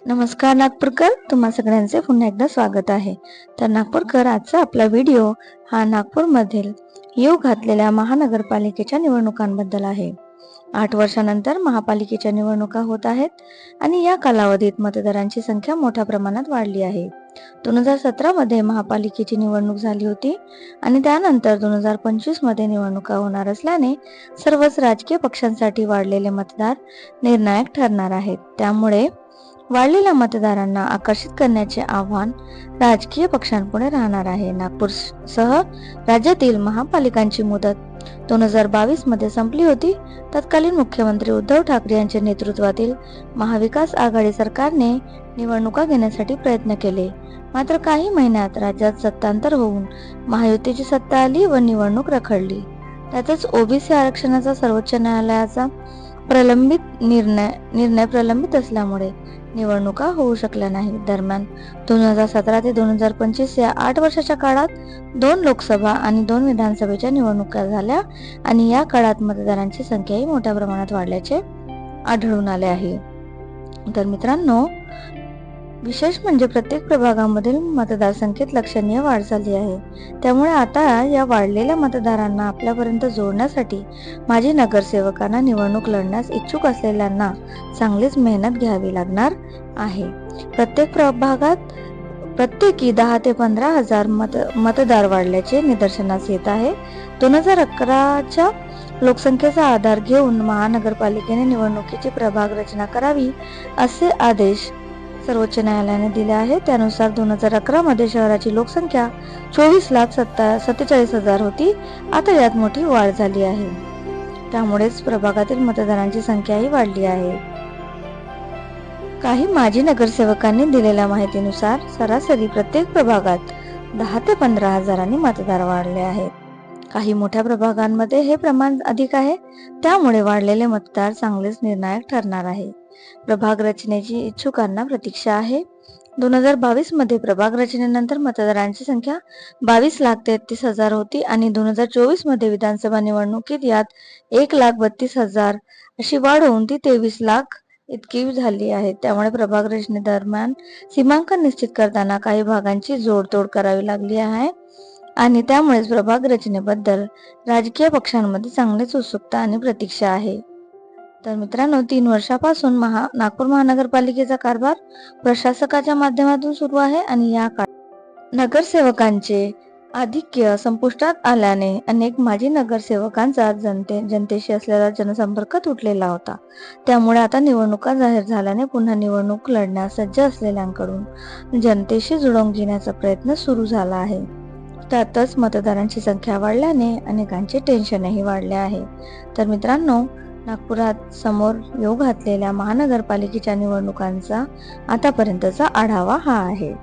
नमस्कार नागपूरकर, तुम्हा सगळ्यांचे पुन्हा एकदा स्वागत आहे. तर नागपूरकर, आजचा आपला व्हिडिओ हा नागपूरमधील येऊ घातलेल्या महानगरपालिकेच्या निवडणुकांबद्दल आहे. 8 वर्षानंतर महापालिकेच्या निवडणुका होत आहेत आणि या कालावधीत मतदारांची संख्या मोठ्या प्रमाणात वाढली आहे. 2017 मध्ये महापालिकेची निवडणूक झाली होती आणि त्यानंतर 2025 मध्ये निवडणुका होणार असल्याने सर्वच राजकीय पक्षांसाठी वाढलेले मतदार निर्णायक ठरणार आहेत. त्यामुळे वाढलेल्या मतदारांना आकर्षित करण्याचे आव्हान राजकीय पक्षांपुढे राहणार आहे. नागपूरसह राज्यातील महापालिकांची मुदत 2022 मध्ये संपली होती. तत्कालीन मुख्यमंत्री उद्धव ठाकरे यांच्या नेतृत्वातील महाविकास आघाडी सरकारने निवडणुका घेण्यासाठी प्रयत्न केले. मात्र काही महिन्यात राज्यात सत्तांतर होऊन महायुतीची सत्ता आली व निवडणूक रखडली. त्यातच ओबीसी आरक्षणाचा सर्वोच्च न्यायालयाचा निर्णय प्रलंबित असल्यामुळे निवडणुका होऊ शकल्या नाही. दरम्यान 2017 ते 2025 या 8 वर्षाच्या काळात 2 लोकसभा आणि 2 विधानसभेच्या निवडणुका झाल्या आणि या काळात मतदारांची संख्याही मोठ्या प्रमाणात वाढल्याचे आढळून आले आहे. तर मित्रांनो, विशेष म्हणजे प्रत्येक प्रभागामधील मतदारसंख्येत लक्षणीय वाढ झाली आहे. त्यामुळे आता या वाढलेल्या मतदारांना आपल्यापर्यंत जोडण्यासाठी माजी नगरसेवकांना निवडणूक लढण्यास इच्छुक असलेल्यांना चांगलीच मेहनत घ्यावी लागणार आहे. प्रत्येक प्रभागात प्रत्येकी 10 ते 15 हजार मतदार वाढल्याचे निदर्शनास येत आहे. 2011च्या लोकसंख्येचा आधार घेऊन महानगरपालिकेने निवडणुकीची प्रभाग रचना करावी असे आदेश सर्वोच्च न्यायालयाने दिले आहे. त्यानुसार 2011 मध्ये शहराची लोकसंख्या 24,47,000 होती. आता यात मोठी वाढ झाली आहे. त्यामुळेच प्रभागातील मतदारांची संख्याही वाढली आहे. काही माजी नगरसेवकांनी दिलेल्या माहितीनुसार सरासरी प्रत्येक प्रभागात 10 ते 15 हजारांनी मतदार वाढले आहेत. काही मोठ्या प्रभागांमध्ये हे प्रमाण अधिक आहे. त्यामुळे वाढलेले मतदार चांगलेच निर्णायक ठरणार आहे. प्रभाग रचनेची इच्छुकांना प्रतीक्षा आहे. 2022 मध्ये प्रभाग रचनेनंतर मतदारांची संख्या 22,33,000 होती आणि 2024 मध्ये विधानसभा निवडणुकीत यात 1,32,000 अशी वाढ होऊन ती 23 लाख इतकी झाली आहे. त्यामुळे प्रभाग रचनेदरम्यान सीमांकन निश्चित करताना काही भागांची जोडतोड करावी लागली आहे आणि त्यामुळेच प्रभाग रचनेबद्दल राजकीय पक्षांमध्ये चांगलीच उत्सुकता आणि प्रतीक्षा आहे. तर मित्रांनो, 3 वर्षापासून नागपूर महानगरपालिकेचा कारभार प्रशासकाच्या माध्यमातून सुरू आहे आणि या काळात नगरसेवकांचे आधिक्य संपुष्टात आल्याने अनेक माजी नगरसेवकांचा जनतेशी असलेला जनसंपर्क तुटलेला होता. त्यामुळे आता निवडणुका जाहीर झाल्याने पुन्हा निवडणूक लढण्यास सज्ज असलेल्यांकडून जनतेशी जुळवून घेण्याचा प्रयत्न सुरू झाला आहे. त्यातच मतदारांची संख्या वाढल्याने अनेकांचे टेन्शनही वाढले आहे. तर मित्रांनो, नागपुरात समोर येऊ घातलेल्या महानगरपालिकेच्या निवडणुकांचा आतापर्यंतचा आढावा हा आहे.